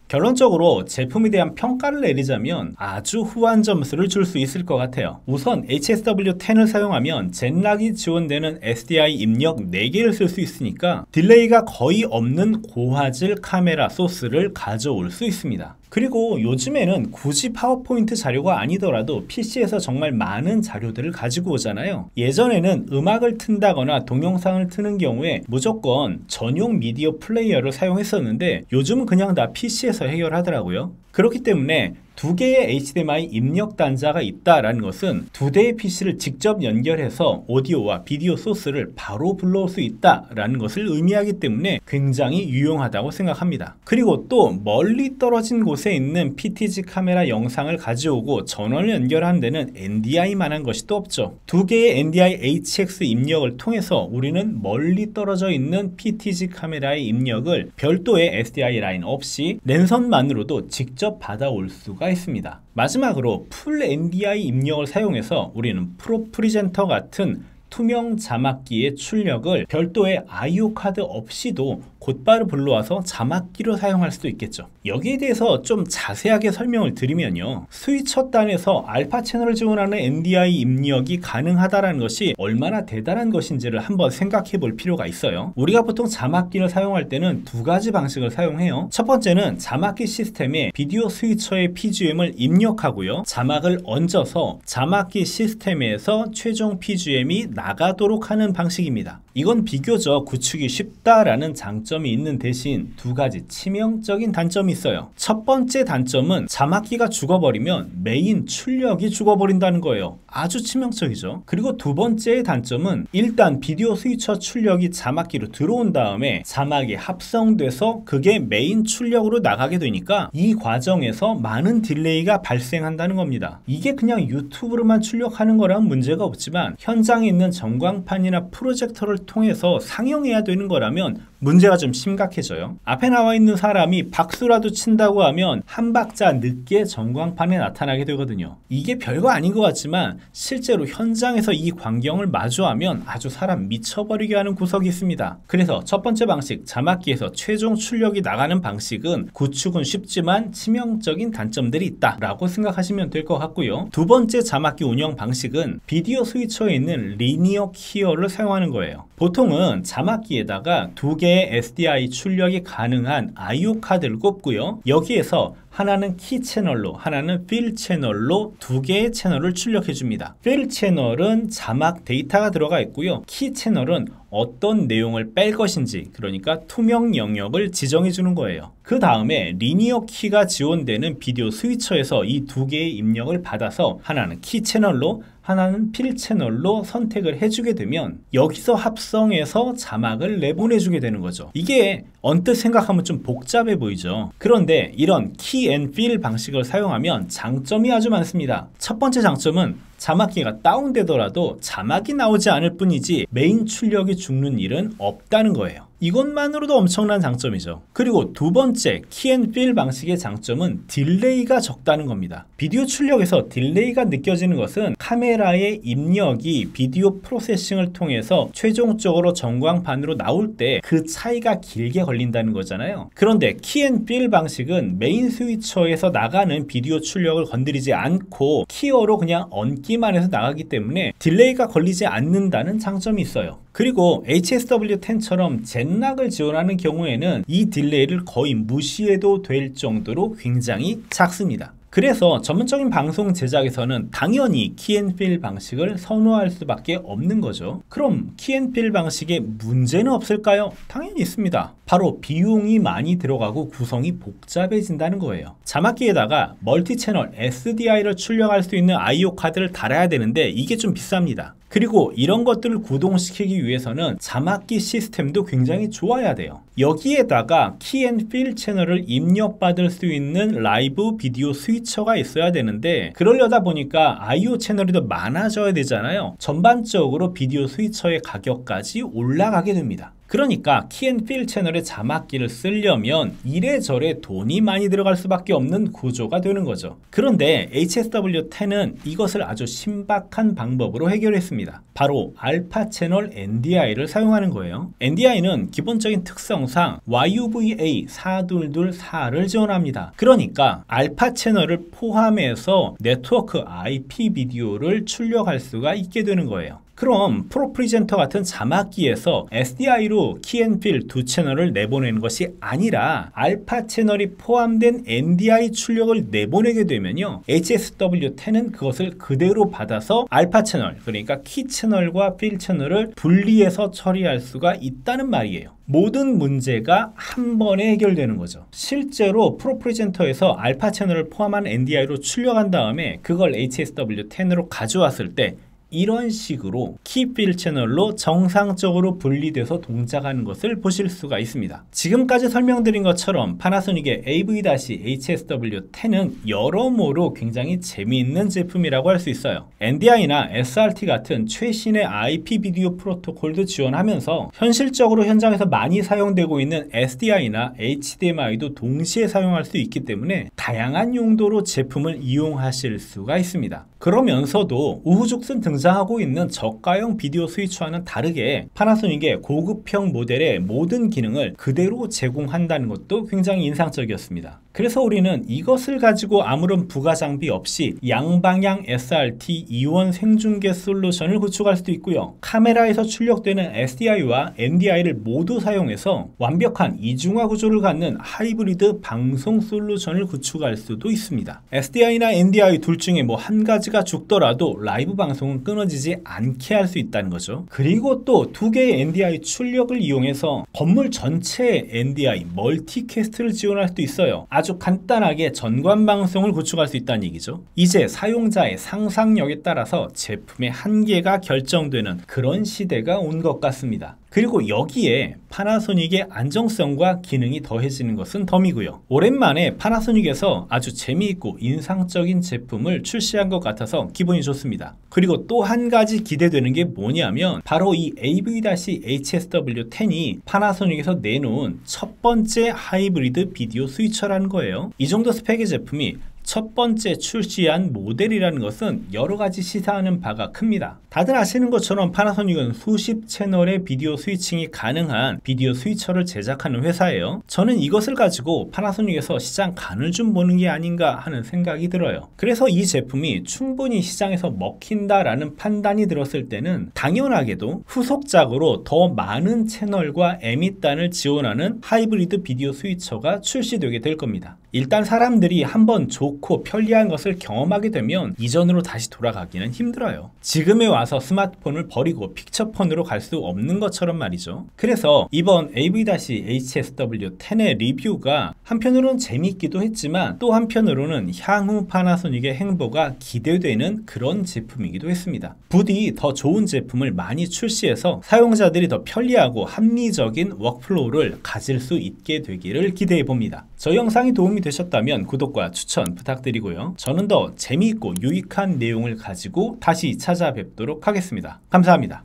결론적으로 제품에 대한 평가를 내리자면 아주 후한 점수를 줄 수 있을 것 같아요. 우선 HSW10을 사용하면 젠락이 지원되는 SDI 입력 4개를 쓸 수 있으니까 딜레이가 거의 없는 고화질 카메라 소스를 가져올 수 있습니다. 그리고 요즘에는 굳이 파워포인트 자료가 아니더라도 PC에서 정말 많은 자료들을 가지고 오잖아요. 예전에는 음악을 튼다거나 동영상을 트는 경우에 무조건 전용 미디어 플레이어를 사용했었는데 요즘은 그냥 다 PC에서 해결하더라고요. 그렇기 때문에 2개의 HDMI 입력 단자가 있다라는 것은 2대의 PC를 직접 연결해서 오디오와 비디오 소스를 바로 불러올 수 있다라는 것을 의미하기 때문에 굉장히 유용하다고 생각합니다. 그리고 또 멀리 떨어진 곳에 있는 PTZ 카메라 영상을 가져오고 전원을 연결하는 데는 NDI만한 것이 또 없죠. 2개의 NDI HX 입력을 통해서 우리는 멀리 떨어져 있는 PTZ 카메라의 입력을 별도의 SDI 라인 없이 랜선만으로도 직접 받아올 수가 있습니다. 마지막으로 풀 NDI 입력을 사용해서 우리는 프로 프리젠터 같은 투명 자막기의 출력을 별도의 IO 카드 없이도 곧바로 불러와서 자막기로 사용할 수도 있겠죠. 여기에 대해서 좀 자세하게 설명을 드리면요, 스위처 단에서 알파 채널을 지원하는 NDI 입력이 가능하다는 것이 얼마나 대단한 것인지를 한번 생각해 볼 필요가 있어요. 우리가 보통 자막기를 사용할 때는 2가지 방식을 사용해요. 첫 번째는 자막기 시스템에 비디오 스위처의 PGM을 입력하고요, 자막을 얹어서 자막기 시스템에서 최종 PGM이 나가도록 하는 방식입니다. 이건 비교적 구축이 쉽다라는 장점이 있는 대신 2가지 치명적인 단점이 있어요. 첫 번째 단점은 자막기가 죽어버리면 메인 출력이 죽어버린다는 거예요. 아주 치명적이죠. 그리고 2번째 단점은 일단 비디오 스위처 출력이 자막기로 들어온 다음에 자막이 합성돼서 그게 메인 출력으로 나가게 되니까 이 과정에서 많은 딜레이가 발생한다는 겁니다. 이게 그냥 유튜브로만 출력하는 거라면 문제가 없지만 현장에 있는 전광판이나 프로젝터를 통해서 상영해야 되는 거라면 문제가 좀 심각해져요. 앞에 나와 있는 사람이 박수라도 친다고 하면 한 박자 늦게 전광판에 나타나게 되거든요. 이게 별거 아닌 것 같지만 실제로 현장에서 이 광경을 마주하면 아주 사람 미쳐버리게 하는 구석이 있습니다. 그래서 첫 번째 방식, 자막기에서 최종 출력이 나가는 방식은 구축은 쉽지만 치명적인 단점들이 있다 라고 생각하시면 될 것 같고요. 2번째 자막기 운영 방식은 비디오 스위처에 있는 리니어 키어를 사용하는 거예요. 보통은 자막기에다가 2개의 SDI 출력이 가능한 IO 카드를 꼽고요, 여기에서 하나는 키 채널로, 하나는 필 채널로 2개의 채널을 출력해 줍니다. 필 채널은 자막 데이터가 들어가 있고요, 키 채널은 어떤 내용을 뺄 것인지, 그러니까 투명 영역을 지정해 주는 거예요. 그 다음에 리니어 키가 지원되는 비디오 스위처에서 이 2개의 입력을 받아서 하나는 키 채널로, 하나는 필 채널로 선택을 해주게 되면 여기서 합성해서 자막을 내보내주게 되는 거죠. 이게 언뜻 생각하면 좀 복잡해 보이죠. 그런데 이런 키 앤 필 방식을 사용하면 장점이 아주 많습니다. 첫 번째 장점은 자막기가 다운되더라도 자막이 나오지 않을 뿐이지 메인 출력이 죽는 일은 없다는 거예요. 이것만으로도 엄청난 장점이죠. 그리고 2번째 키 앤 필 방식의 장점은 딜레이가 적다는 겁니다. 비디오 출력에서 딜레이가 느껴지는 것은 카메라의 입력이 비디오 프로세싱을 통해서 최종적으로 전광판으로 나올 때 그 차이가 길게 걸린다는 거잖아요. 그런데 키 앤 필 방식은 메인 스위처에서 나가는 비디오 출력을 건드리지 않고 키어로 그냥 얹기만 해서 나가기 때문에 딜레이가 걸리지 않는다는 장점이 있어요. 그리고 HSW10처럼 젠락을 지원하는 경우에는 이 딜레이를 거의 무시해도 될 정도로 굉장히 작습니다. 그래서 전문적인 방송 제작에서는 당연히 키 앤 필 방식을 선호할 수밖에 없는 거죠. 그럼 키 앤 필 방식에 문제는 없을까요? 당연히 있습니다. 바로 비용이 많이 들어가고 구성이 복잡해진다는 거예요. 자막기에다가 멀티 채널 SDI를 출력할 수 있는 IO 카드를 달아야 되는데 이게 좀 비쌉니다. 그리고 이런 것들을 구동시키기 위해서는 자막기 시스템도 굉장히 좋아야 돼요. 여기에다가 키 앤 필 채널을 입력받을 수 있는 라이브 비디오 스위처가 있어야 되는데 그러려다 보니까 IO 채널이 더 많아져야 되잖아요. 전반적으로 비디오 스위처의 가격까지 올라가게 됩니다. 그러니까 키앤필 채널의 자막기를 쓰려면 이래저래 돈이 많이 들어갈 수밖에 없는 구조가 되는 거죠. 그런데 HSW10은 이것을 아주 신박한 방법으로 해결했습니다. 바로 알파 채널 NDI를 사용하는 거예요. NDI는 기본적인 특성상 YUVA 4224를 지원합니다. 그러니까 알파 채널을 포함해서 네트워크 IP 비디오를 출력할 수가 있게 되는 거예요. 그럼 프로프리젠터 같은 자막기에서 SDI로 키앤필 두 채널을 내보내는 것이 아니라 알파 채널이 포함된 NDI 출력을 내보내게 되면요, HSW10은 그것을 그대로 받아서 알파 채널, 그러니까 키 채널과 필 채널을 분리해서 처리할 수가 있다는 말이에요. 모든 문제가 한 번에 해결되는 거죠. 실제로 프로프리젠터에서 알파 채널을 포함한 NDI로 출력한 다음에 그걸 HSW10으로 가져왔을 때 이런 식으로 키필 채널로 정상적으로 분리돼서 동작하는 것을 보실 수가 있습니다. 지금까지 설명드린 것처럼 파나소닉의 AV-HSW10은 여러모로 굉장히 재미있는 제품이라고 할 수 있어요. NDI나 SRT 같은 최신의 IP 비디오 프로토콜도 지원하면서 현실적으로 현장에서 많이 사용되고 있는 SDI나 HDMI도 동시에 사용할 수 있기 때문에 다양한 용도로 제품을 이용하실 수가 있습니다. 그러면서도 우후죽순 등장하고 있는 저가형 비디오 스위처와는 다르게 파나소닉의 고급형 모델의 모든 기능을 그대로 제공한다는 것도 굉장히 인상적이었습니다. 그래서 우리는 이것을 가지고 아무런 부가 장비 없이 양방향 SRT 이원 생중계 솔루션을 구축할 수도 있고요. 카메라에서 출력되는 SDI와 NDI를 모두 사용해서 완벽한 이중화 구조를 갖는 하이브리드 방송 솔루션을 구축할 수도 있습니다. SDI나 NDI 둘 중에 뭐 한 가지가 죽더라도 라이브 방송은 끊어지지 않게 할 수 있다는 거죠. 그리고 또 두 개의 NDI 출력을 이용해서 건물 전체에 NDI 멀티캐스트를 지원할 수도 있어요. 아주 간단하게 전관 방송을 구축할 수 있다는 얘기죠. 이제 사용자의 상상력에 따라서 제품의 한계가 결정되는 그런 시대가 온 것 같습니다. 그리고 여기에 파나소닉의 안정성과 기능이 더해지는 것은 덤이고요. 오랜만에 파나소닉에서 아주 재미있고 인상적인 제품을 출시한 것 같아서 기분이 좋습니다. 그리고 또 한 가지 기대되는 게 뭐냐면 바로 이 AV-HSW10이 파나소닉에서 내놓은 첫 번째 하이브리드 비디오 스위처라는 거예요. 이 정도 스펙의 제품이 첫 번째 출시한 모델이라는 것은 여러 가지 시사하는 바가 큽니다. 다들 아시는 것처럼 파나소닉은 수십 채널의 비디오 스위칭이 가능한 비디오 스위처를 제작하는 회사예요. 저는 이것을 가지고 파나소닉에서 시장 간을 좀 보는 게 아닌가 하는 생각이 들어요. 그래서 이 제품이 충분히 시장에서 먹힌다라는 판단이 들었을 때는 당연하게도 후속작으로 더 많은 채널과 에밋단을 지원하는 하이브리드 비디오 스위처가 출시되게 될 겁니다. 일단 사람들이 한번 좋고 편리한 것을 경험하게 되면 이전으로 다시 돌아가기는 힘들어요. 지금에 와서 스마트폰을 버리고 픽처폰으로 갈 수 없는 것처럼 말이죠. 그래서 이번 AV-HSW10의 리뷰가 한편으로는 재미있기도 했지만 또 한편으로는 향후 파나소닉의 행보가 기대되는 그런 제품이기도 했습니다. 부디 더 좋은 제품을 많이 출시해서 사용자들이 더 편리하고 합리적인 워크플로우를 가질 수 있게 되기를 기대해 봅니다. 저 영상이 도움이 되셨다면 구독과 추천 부탁드리고요. 저는 더 재미있고 유익한 내용을 가지고 다시 찾아뵙도록 하겠습니다. 감사합니다.